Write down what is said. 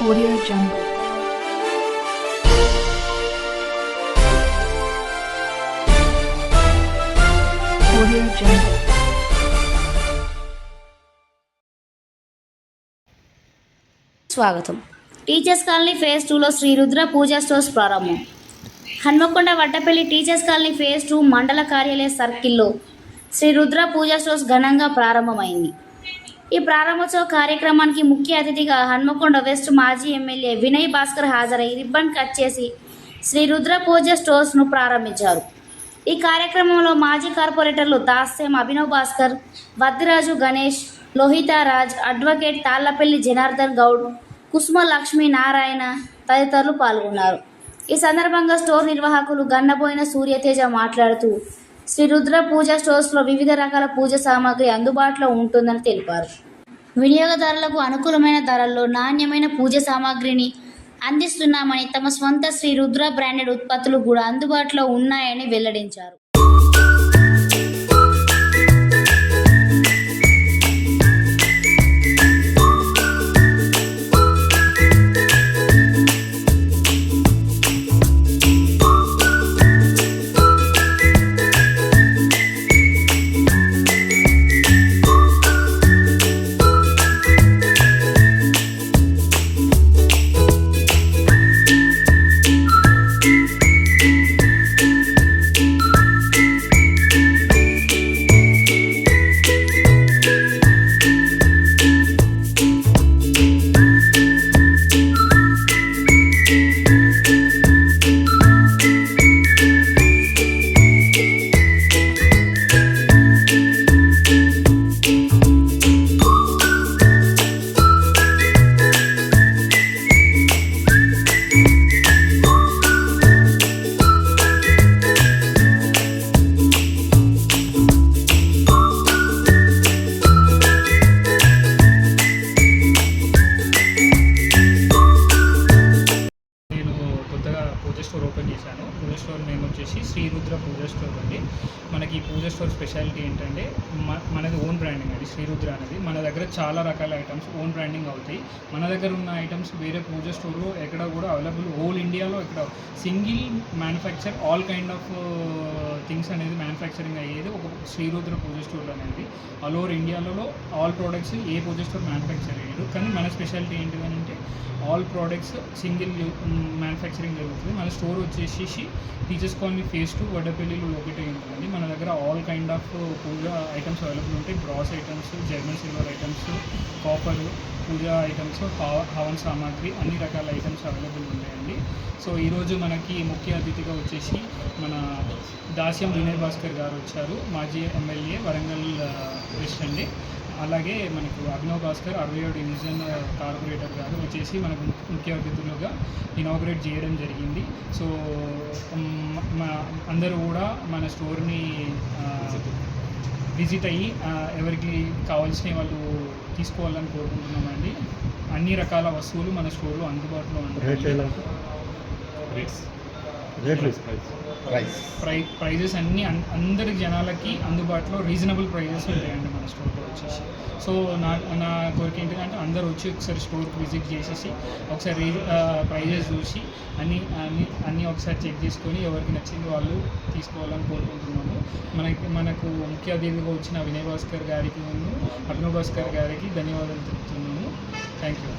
Audio Jungle. Audio Jungle. స్వాగతం. Teachers colony phase 2లో శ్రీ రుద్ర పూజా stores ప్రారంభం. Hanamkonda Vaddapalli teachers colony phase 2 మండల కార్యాలయ సర్కిల్లో శ్రీ రుద్ర పూజా స్టోర్స్ ఘనంగా ప్రారంభమైంది. ఈ ప్రారంభోత్సవ కార్యక్రమానికి ముఖ్య అతిథిగా హన్మకొండ వెస్ట్ మాజీ ఎమ్మెల్యే వినయ్ భాస్కర్ హాజరై రిబ్బన్ కట్ చేసి శ్రీ రుద్ర పూజా స్టోర్స్ను ప్రారంభించారు. ఈ కార్యక్రమంలో మాజీ కార్పొరేటర్లు దాస్యం అభినవ్ భాస్కర్, వద్దిరాజు గణేష్, లోహితారాజ్, అడ్వకేట్ తాళ్లపల్లి జనార్దన్ గౌడ్, కుసుమ లక్ష్మీ నారాయణ తదితరులు పాల్గొన్నారు. ఈ సందర్భంగా స్టోర్ నిర్వాహకులు గన్నబోయిన సూర్యతేజ మాట్లాడుతూ శ్రీ రుద్ర పూజా స్టోర్స్లో వివిధ రకాల పూజ సామాగ్రి అందుబాటులో ఉంటుందని తెలిపారు. వినియోగదారులకు అనుకూలమైన ధరల్లో నాణ్యమైన పూజ సామాగ్రిని అందిస్తున్నామని, తమ స్వంత శ్రీ రుద్ర బ్రాండెడ్ ఉత్పత్తులు కూడా అందుబాటులో ఉన్నాయని వెల్లడించారు. స్టోర్ ఓపెన్ చేశాను. పూజా స్టోర్ నేమ్ వచ్చేసి శ్రీ రుద్ర పూజా స్టోర్ అండి. మనకి ఈ పూజా స్టోర్ స్పెషాలిటీ ఏంటంటే మనది ఓన్ బ్రాండింగ్ అండి. శ్రీ రుద్ర అనేది మన దగ్గర చాలా రకాల ఐటమ్స్ ఓన్ బ్రాండింగ్ అవుతాయి. మన దగ్గర ఉన్న ఐటమ్స్ వేరే పూజా స్టోర్లో ఎక్కడ కూడా అవైలబుల్ హోల్ ఇండియాలో ఎక్కడ single manufacture all kind of things అనేది మ్యానుఫ్యాక్చరింగ్ అయ్యేది ఒక శ్రీ రుద్ర పూజా స్టోర్లో అనేది. ఆల్ ఓవర్ ఇండియాలో ఆల్ ప్రోడక్ట్స్ ఏ పూజా స్టోర్ మ్యానుఫ్యాక్చర్ అయ్యాడు. కానీ మన స్పెషాలిటీ ఏంటి అంటే ఆల్ ప్రోడక్ట్స్ సింగిల్ మ్యానుఫ్యాక్చరింగ్ జరుగుతుంది. మన స్టోర్ వచ్చేసి టీచర్స్ కాలనీ ఫేజ్ 2 వడ్డపల్లిలో ఒకటే ఉంటుందండి. మన దగ్గర all kind of puja items available ఉంటాయి. Brass items, German silver items, copper puja items, havan సామాగ్రి అన్ని రకాల ఐటమ్స్ అవైలబుల్ ఉంటాయండి. సో ఈరోజు మనకి ముఖ్య అతిథిగా వచ్చేసి మన దాస్యం వినయ్ భాస్కర్ గారు వచ్చారు, మాజీ ఎమ్మెల్యే వరంగల్ వెస్ట్ అండి. అలాగే మనకు అభినవ్ భాస్కర్ 67 డివిజన్ కార్పొరేటర్ గారు వచ్చేసి మనకు ముఖ్య అతిథులుగా ఇనాగ్రేట్ చేయడం జరిగింది. సో అందరూ కూడా మన స్టోర్ని విజిట్ అయ్యి ఎవరికి కావాల్సిన వాళ్ళు తీసుకోవాలని కోరుకుంటున్నామండి. అన్ని రకాల వస్తువులు మన స్టోర్లో అందుబాటులో ఉంటాయి. ప్రైజెస్ అన్నీ అందరి జనాలకి అందుబాటులో రీజనబుల్ ప్రైజెస్ ఉంటాయండి మన స్టోర్లో వచ్చేసి. సో నా కోరిక ఏంటంటే అందరూ వచ్చి ఒకసారి స్టోర్కి విజిట్ చేసేసి ఒకసారి ప్రైజెస్ చూసి అన్నీ ఒకసారి చెక్ చేసుకొని ఎవరికి నచ్చింది వాళ్ళు తీసుకోవాలని కోరుకుంటున్నాము. మనకు ముఖ్య అతిథిగా వచ్చిన వినయ్ భాస్కర్ గారికి అభినవ్ భాస్కర్ గారికి ధన్యవాదాలు తెలుపుతున్నాము. Thank you.